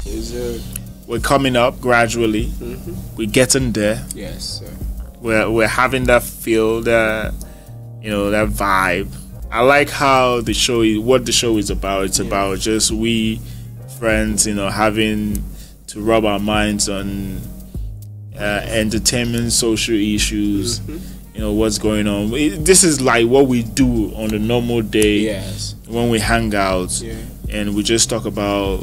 Yes, sir. We're coming up gradually. We're getting there. Yes, sir. We're having that feel, that that vibe. I like how the show is, what the show is about. It's about just we friends, having to rub our minds on entertainment, social issues. What's going on. This is like what we do on a normal day. Yes. When we hang out, Yeah. and we just talk about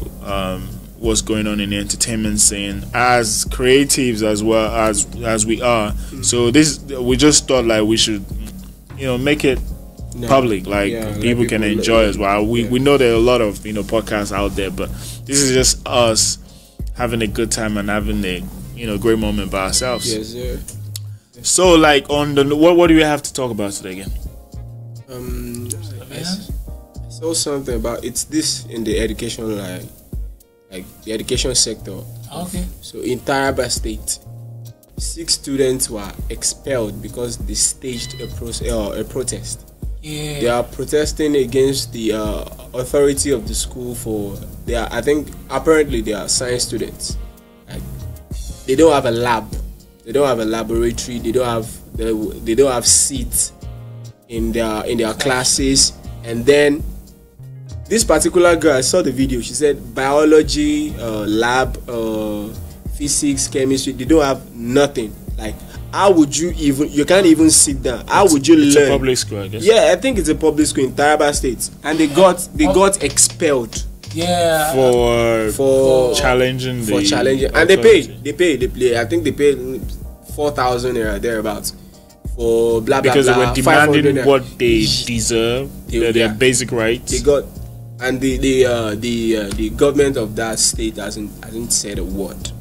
what's going on in the entertainment scene as creatives as well as we are. So we just thought like we should make it public, like people can enjoy as well. We know there are a lot of podcasts out there, but this is just us having a good time and having a great moment by ourselves. Yes, sir. So like on the what do we have to talk about today again? I saw something about this in the education like the education sector. Okay. So in Taraba State, 6 students were expelled because they staged a protest. Yeah. They are protesting against the authority of the school for apparently they are science students. Like, they don't have a lab, they don't have a laboratory, they don't have seats in their classes. And then this particular girl, I saw the video, she said biology lab, physics, chemistry, they don't have nothing. Like, how would you can't even sit down. How would you learn? It's a public school, I guess. Yeah, I think it's a public school in Taraba State, and they got expelled. Yeah. For challenging and they pay. I think they paid 4,000 thereabouts for blah blah because blah. Because they were demanding what they deserve, their basic rights. They got, and the government of that state hasn't said a word.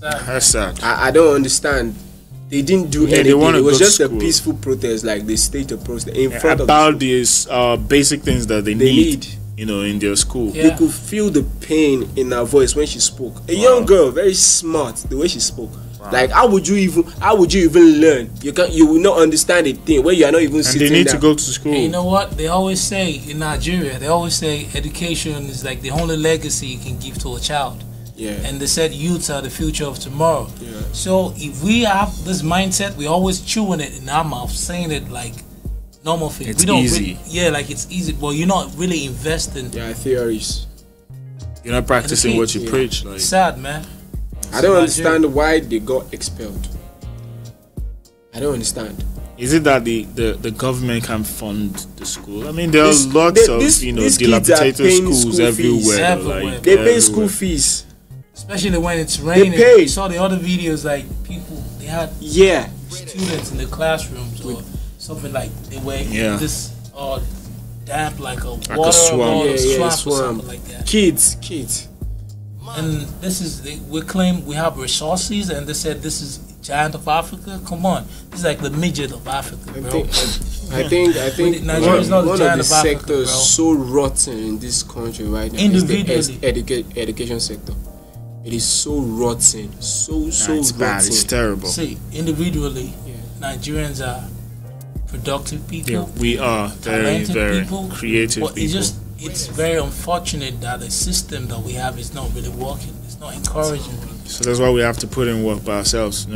That's sad. I don't understand. They didn't do anything. It was just a peaceful protest, like they staged a protest in front of about these basic things that they need. In their school. You could feel the pain in her voice when she spoke. A young girl, very smart, the way she spoke. Wow. Like, how would you even learn? You will not understand a thing when you are not even sitting down. And they need to go to school. And you know what? They always say in Nigeria, education is like the only legacy you can give to a child. Yeah. And they said youths are the future of tomorrow. Yeah. So if we have this mindset, we always chewing it in our mouth, saying it like normal thing. It's easy. Like it's easy. But you're not really investing. Yeah, theories. You're not practicing what you preach. Like. Sad, man. I don't understand why they got expelled. I don't understand. Is it that the government can fund the school? I mean, there are lots of dilapidated schools everywhere. Like, they pay school fees, especially when it's raining. They pay. I saw the other videos, like people they had students in the classrooms or something, like they were in this damp like a water swamp. Or something like that. Kids. And this is we claim we have resources, and they said this is giant of Africa. Come on, this is like the midget of Africa, bro. I think Nigeria's not one the of the sectors Africa, so rotten in this country right now is the education sector. It is so rotten, so it's rotten. bad. It's terrible. See, individually, Nigerians are productive people. Yeah, we are very people, creative but people. It's very unfortunate that the system that we have is not really working. It's not encouraging people. So that's why we have to put in work by ourselves,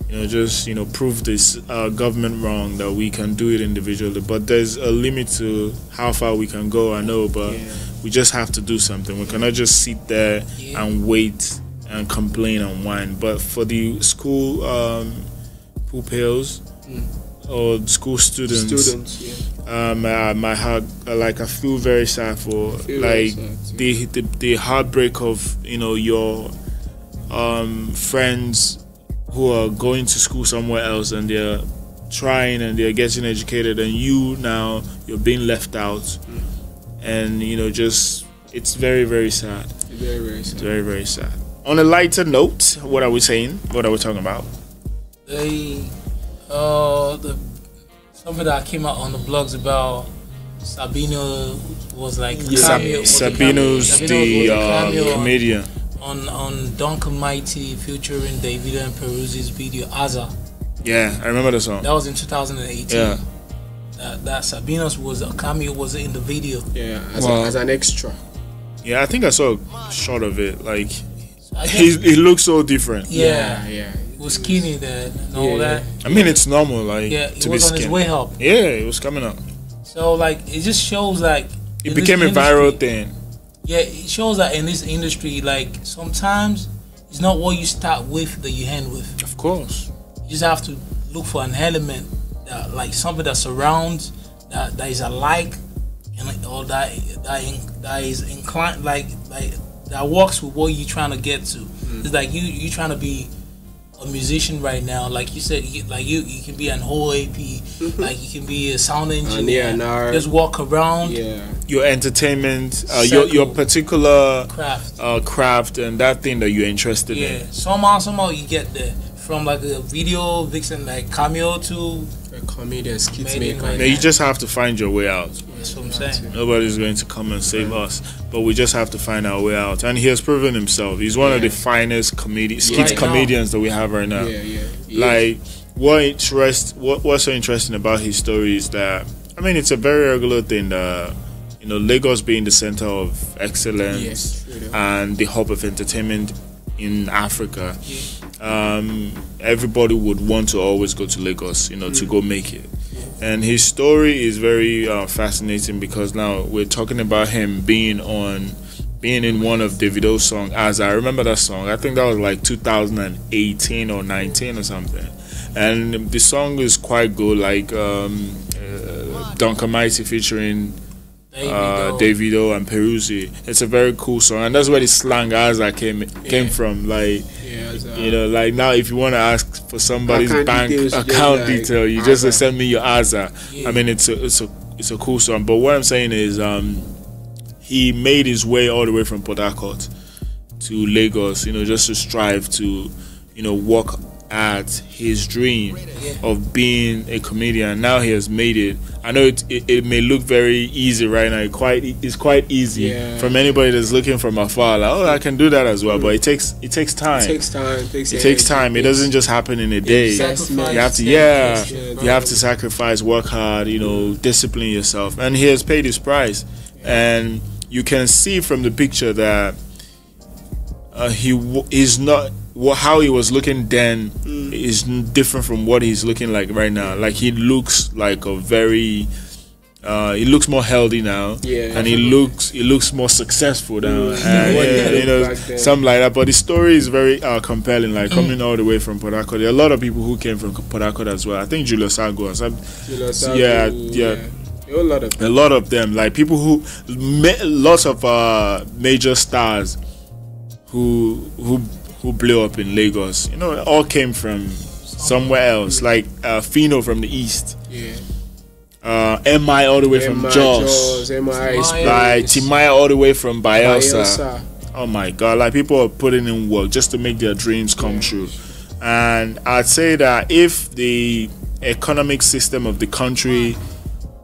just prove this government wrong, that we can do it individually. But there's a limit to how far we can go, I know, but we just have to do something. We cannot just sit there and wait and complain and whine. But for the school pupils or school students, my heart, like, I feel very sad for the heartbreak of your friends who are going to school somewhere else and they're trying and they're getting educated, and you're being left out, and it's very, very sad. Very, very sad. It's very, very sad. On a lighter note, what are we saying? What are we talking about? Something that came out on the blogs about Sabinus was like Sabinus, the comedian on Duncan Mighty featuring Davido and Peruzzi's video Aza. Yeah, I remember the song. That was in 2018. Yeah. That Sabinus was a cameo, was in the video. Yeah, as an extra. Yeah, I think I saw a shot of it. Like, he looks so different. Yeah. He was skinny then and all that. I mean, it's normal, like, he was on his way up. Yeah, it was coming up. So, like, it just shows, like, it became a viral thing. Yeah, it shows that in this industry, like, sometimes it's not what you start with that you end with. Of course. You just have to look for an element that, like, something that surrounds, that is alike, and or that is inclined, like that works with what you're trying to get to. It's like you trying to be a musician right now, like you said, you can be an whole AP, like you can be a sound engineer, just walk around. Your entertainment, your particular craft, and that thing that you're interested in. Somehow you get there. From like a video vixen, like cameo to a comedian, skit maker. You just have to find your way out. That's what I'm saying. Nobody's going to come and save us, but we just have to find our way out. And he has proven himself. He's one of the finest skit comedians that we have right now. Like, what's so interesting about his story is that, I mean, it's a very regular thing that, you know, Lagos being the center of excellence and the hub of entertainment in Africa. Everybody would want to always go to Lagos, you know, to go make it. And his story is very fascinating, because now we're talking about him being in one of Davido's songs. As I remember that song, I think that was like 2018 or 19 or something. And the song is quite good, like Duncan Mighty featuring Davido and Peruzzi. It's a very cool song, and that's where the slang Aza came from. Like, you know, like now if you want to ask for somebody's bank account detail, you just send me your Aza. I mean, it's a cool song. But what I'm saying is, he made his way all the way from Port Harcourt to Lagos, you know, just to strive to, you know, work at his dream of being a comedian. Now he has made it. I know it may look very easy right now. It's quite easy from anybody that's looking from afar. Like, oh, I can do that as well. But it takes time. It takes time. It doesn't just happen in a day. You have to sacrifice, work hard, you know, discipline yourself. And he has paid his price. And you can see from the picture that he's not. How he was looking then is different from what he's looking like right now. Like, he looks like a very he looks more healthy now, and he looks more successful now, you know, something like that. But the story is very compelling, like coming all the way from Port Harcourt. There are a lot of people who came from Port Harcourt as well. I think Julius Ago, a lot of them, like people who lots of major stars who blew up in Lagos, you know, all came from somewhere else, like Fino from the east, MI all the way from Jos, like Timaya all the way from Bayelsa. Oh my God, like people are putting in work just to make their dreams come true. And I'd say that if the economic system of the country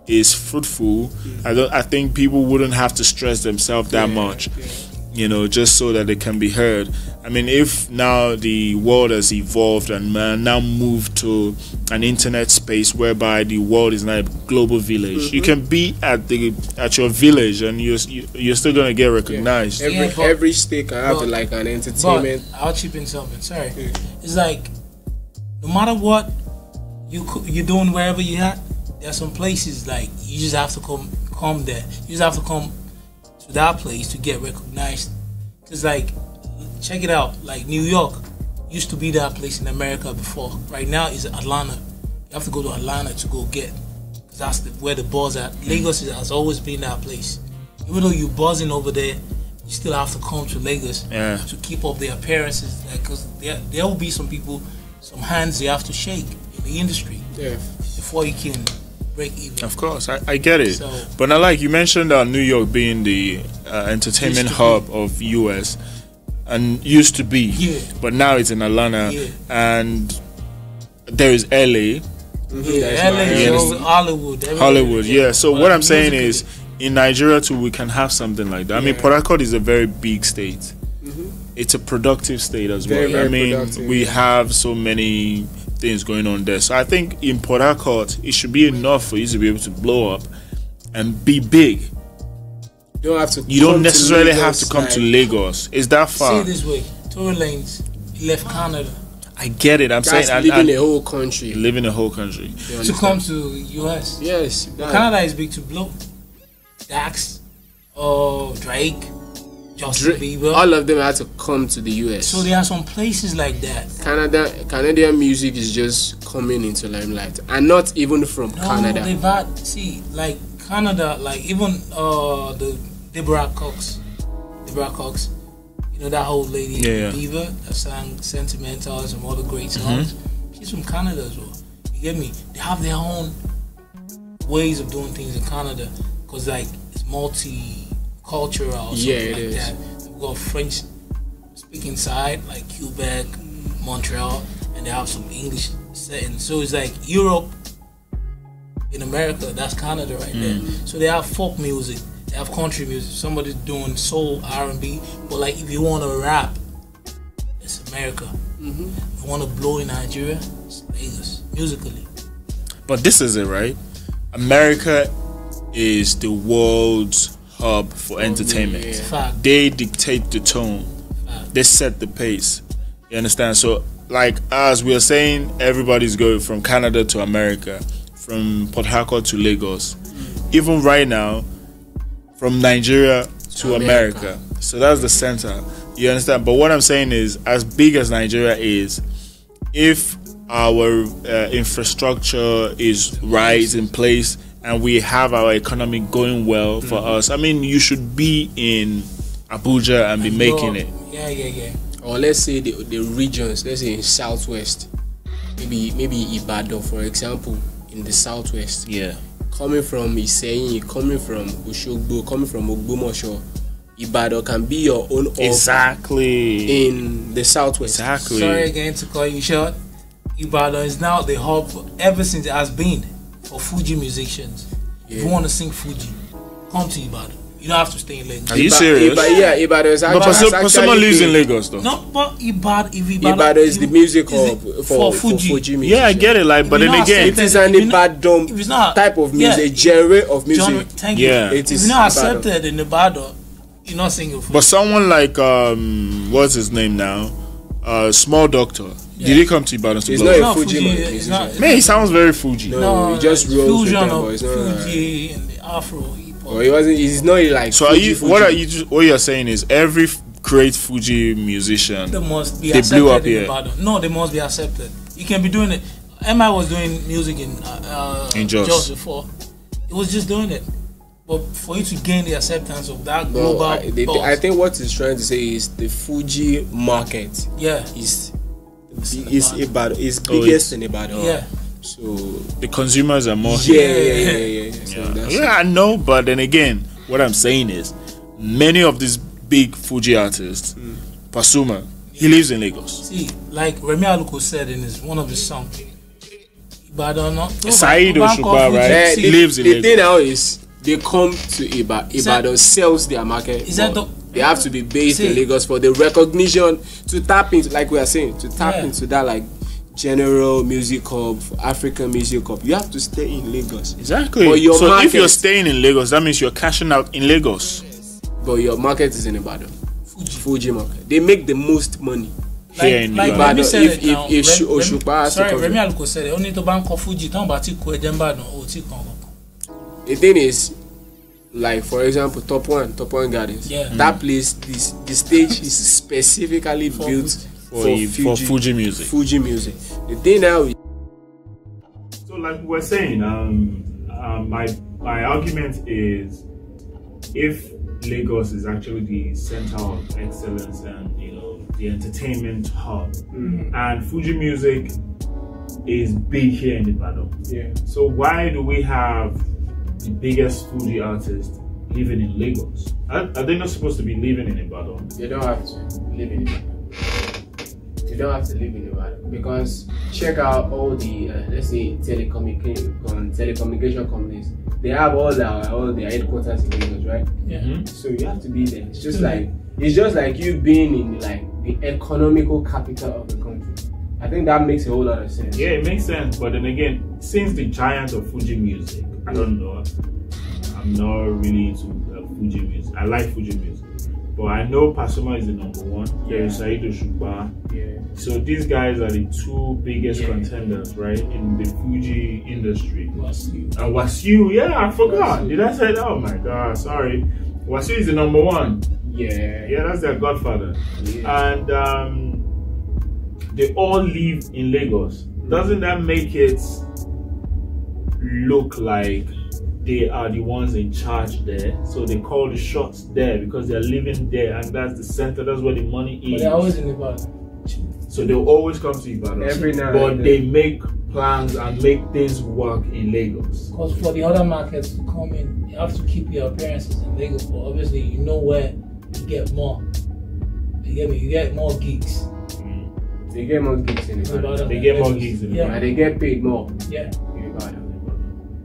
is fruitful, I think people wouldn't have to stress themselves that much, you know, just so that they can be heard. I mean, if now the world has evolved and now moved to an internet space whereby the world is now a global village, you can be at your village and you're still gonna get recognized. Every state can have like an entertainment. But I'll chip in something. Sorry, it's like no matter what you're doing wherever you're at, there are some places like you just have to come there. You just have to come to that place to get recognized. Cause like, check it out, like New York used to be that place in America before. Right now is Atlanta. You have to go to Atlanta to go get, cause that's where the buzz at. Lagos has always been that place. Even though you're buzzing over there, you still have to come to Lagos to keep up the appearances. Like, cause there will be some people, some hands you have to shake in the industry before you can break even. Of course, I get it. So, but now, like you mentioned, New York being the entertainment hub of US. And used to be, but now it's in Atlanta, and there is LA. Hollywood. So what I'm saying is, in Nigeria too, we can have something like that. I mean, Port Harcourt is a very big state. It's a productive state as well. Very I mean, productive, we have so many things going on there. So I think in Port Harcourt, it should be enough for you to be able to blow up and be big. don't have to. You don't necessarily Lagos, have to come to Lagos. Is that Say far? it this way: Tory Lanez, he left Canada I get it. I'm saying living a whole country. live in a whole country. to come to US. Yes, Canada is big to blow. Dax, Drake, Justin Bieber. all of them had to come to the US. So there are some places like that. Canadian music is just coming into limelight, and not even from No, Canada. they've had, like Canada, like even the Deborah Cox, you know that whole lady, Bieber, that sang Sentimental and some other great songs. She's from Canada as well. You get me? They have their own ways of doing things in Canada, because like it's multicultural or something like that. They've got French speaking side like Quebec, Montreal, and they have some English settings. So it's like Europe in America, that's Canada right there. So they have folk music, they have country music, somebody's doing soul, R&B, but like if you want to rap, it's America. If you want to blow in Nigeria, it's Lagos, musically. But this is it, right? America is the world's hub for entertainment. Fact. They dictate the tone. They set the pace. You understand? So, like as we are saying, everybody's going from Canada to America, from Port Harcourt to Lagos. Even right now, from Nigeria to America. So that's the center. You understand? But what I'm saying is, as big as Nigeria is, if our infrastructure is right in place and we have our economy going well for us, I mean, you should be in Abuja and be making it. Yeah. Or let's say the regions, let's say in Southwest, maybe Ibadan, for example, in the Southwest. Yeah. Coming from Iseyin, coming from Oshogbo, coming from Ogbomoso, Ibadan can be your own hub Exactly. in the Southwest. Exactly. Sorry again to call you short. Ibadan is now the hub ever since it has been for Fuji musicians. If you want to sing Fuji, come to Ibadan. You don't have to stay in Lagos. Are you serious? Ibadan is actually. But someone lives in Lagos though. No, but Ibadan is the music hub for Fuji music. Yeah, I get it. Like, but then again, it is an Ibadan type of music, genre of music. Thank you. Yeah. It is not accepted in Ibadan. You're not singing Fuji. but someone like what's his name now? Small Doctor. Did he come to Ibadan to It's blow? not a Fuji musician. Man, he sounds very Fuji. No, he just rolls with fusion them, of but it's not. Fuji and the Afro hip hop. Or he wasn't. He's not like. So Fuji. what you're saying is every great Fuji musician They must be they accepted blew up in here. Ibadan. No, they must be accepted. You can be doing it. MI was doing music in Jos before. He was just doing it. But for you to gain the acceptance of that global boss, I think what he's trying to say is the Fuji market is Ibadan is biggest in Ibadan. Yeah. So The consumers are more. yeah. So that's Yeah, I know, but then again, what I'm saying is, many of these big Fuji artists, Pasuma, he lives in Lagos. see, like Remi Aluko said in one of his songs, Ibadan, Saheed Osupa, right? the, lives in the Lagos. thing now is they come to Ibadan sells their market. They have to be based in Lagos for the recognition to tap into, like we are saying, to tap into that like general music hub, African music hub. You have to stay in Lagos. Exactly. But your so market, if you're staying in Lagos, that means you're cashing out in Lagos. but your market is in Ibadan. Fuji market. They make the most money. Here in like Ibadan. Remi said it now. If Osupa has to come. Remi Aluko said it. Only to bank of Fuji. Don't buy Tiku Ejemba no Tiku. The thing is, like for example, Top One Gardens. Yeah. That place, the stage is specifically built for Fuji music. Fuji music. The thing now is, So, like we were saying, my argument is, if Lagos is actually the center of excellence and the entertainment hub, and Fuji music is big here in Ibadan. yeah. So why do we have the biggest Fuji artist living in Lagos? Are they not supposed to be living in Ibadan? You don't have to live in Ibadan. You don't have to live in Ibadan because check out all the let's say telecommunication companies. They have all their headquarters in Lagos, right? Yeah. So you have to be there. It's just like you being in like the economical capital of the country. I think that makes a whole lot of sense. Yeah, it makes sense. But then again, since the giant of Fuji music, I don't know, I'm not really into Fuji music. I like Fuji music, but I know Pasuma is the number one. There is Saheed Osupa. Yeah. So these guys are the two biggest contenders, right, in the Fuji industry. And Wasiu, yeah, I forgot. Wasiu. Did I say that? Oh my God, sorry. Wasiu is the number one. Yeah. Yeah, that's their godfather. Yeah. And they all live in Lagos. Doesn't that make it look like they are the ones in charge there? So they call the shots there because they're living there, and that's the center, that's where the money is. But they're always in Ibadan. So they'll always come to Ibadan. Every now but and they make plans and make things work in Lagos. Because for the other markets to come in, you have to keep your appearances in Lagos. But obviously, you know where you get more. You get me? You get more gigs. They get more gigs in Ibadan. They get more gigs in Ibadan. And they get paid more. Yeah. In Ibadan.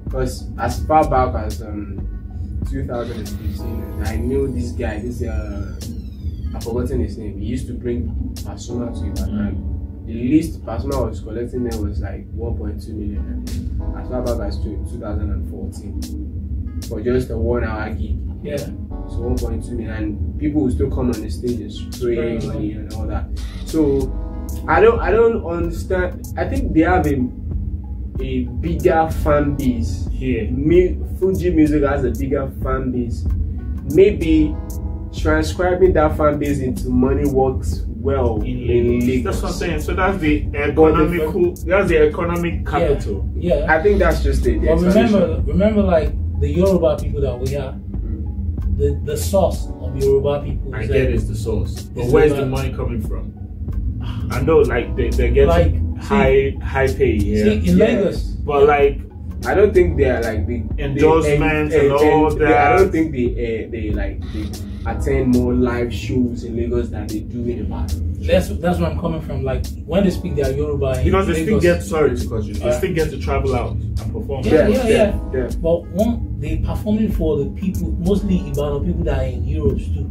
Because as far back as 2015, I knew this guy. I've forgotten his name. He used to bring Pasuma to Ibadan. The least Pasuma was collecting there was like 1.2 million. As far back as 2014, for just a 1 hour gig. Yeah. So 1.2 million, and people will still come on the stage and spray money and all that. So I don't understand. I think they have a bigger fan base here. Fuji music has a bigger fan base. Maybe transcribing that fan base into money works well in Lagos. That's what I'm saying. So that's the economical. That's the economic capital. Yeah. I think that's just it. But remember, like the Yoruba people that we are. The source of Yoruba people. I get it's the source, but where's the money coming from? I know, like they get like, high pay here. See, in Lagos, but like I don't think they are like the endorsements and all that. I don't think they attend more live shows in Lagos than they do in Ibadan. That's where I'm coming from. Like when they speak their Yoruba, because they Lagos, still get they still get to travel out and perform. Yeah. But they performing for the people, mostly Ibadan people that are in Europe too.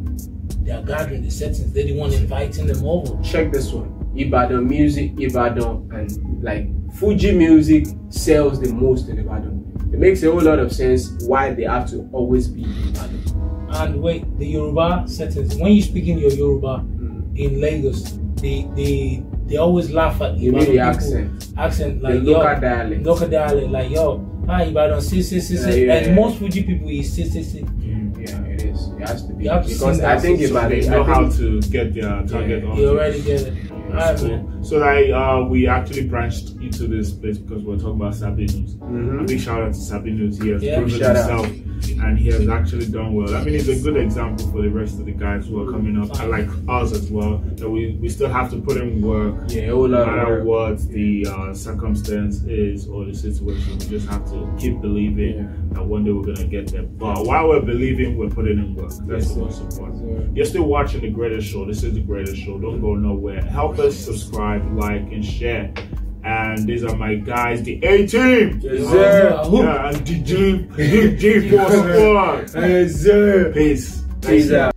They are gathering the settings. They're the one inviting them over. Check this one. Ibadan music, Ibadan, and like Fuji music sells the most in Ibadan. It makes a whole lot of sense why they have to always be in Ibadan. And wait, the Yoruba settings. When you speak in your Yoruba in Lagos, they always laugh at you Ibadan the accent like the local dialect, like Ibadan say, and most Fuji people is say. Yeah, it is. It has to be because I think Ibadan know how to get their target on. You already get it. Cool. So like we actually branched into this place because we're talking about Sabinus. A big shout out to Sabinus. He has proven himself and he has actually done well. I mean, it's a good example for the rest of the guys who are coming up, and like us as well, that we still have to put in work. No matter what the circumstance is or the situation, we just have to keep believing that one day we're gonna get there. But while we're believing, we're putting in work. That's the most important. You're still watching The Greatest Show. This is The Greatest Show. Don't go nowhere. Help us subscribe, like, and share. And these are my guys, the A-Team. Yes, sir. And DJ Force One. Yes, sir. Peace. Peace out.